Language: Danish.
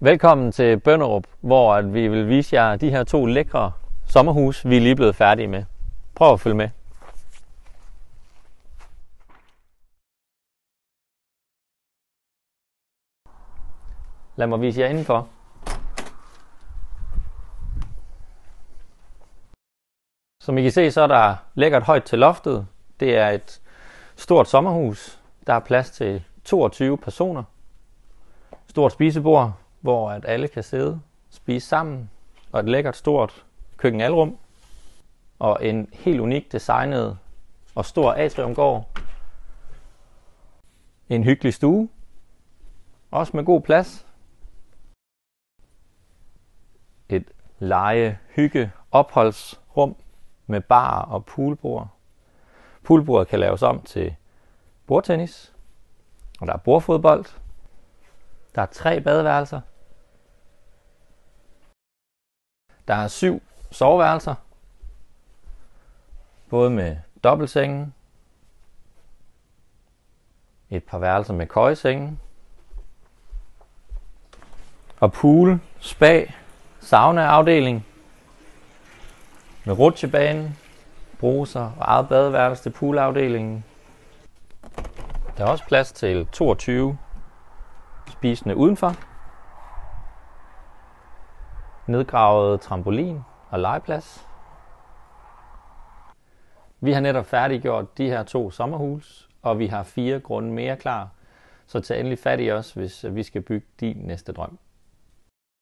Velkommen til Bønderup, hvor vi vil vise jer de her 2 lækre sommerhuse, vi er lige blevet færdige med. Prøv at følge med. Lad mig vise jer indenfor. Som I kan se, så er der lækkert højt til loftet. Det er et stort sommerhus. Der er plads til 22 personer. Stort spisebord, hvor at alle kan sidde og spise sammen. Og et lækkert stort køkkenalrum. Og en helt unik designet og stor atriumgård. En hyggelig stue. Også med god plads. Et hygge opholdsrum med bar og poolbord. Poolbordet kan laves om til bordtennis. Og der er bordfodbold. Der er 3 badeværelser. Der er 7 soveværelser. Både med dobbeltsengen. Et par værelser med køjesenge. Og pool, spa, sauna-afdeling. Med rutsjebane, bruser og eget badeværelse til poolafdelingen. Der er også plads til 22 spisende udenfor. Nedgravet trampolin og legeplads. Vi har netop færdiggjort de her 2 sommerhus, og vi har 4 grunde mere klar. Så tag endelig fat i os, hvis vi skal bygge din næste drøm.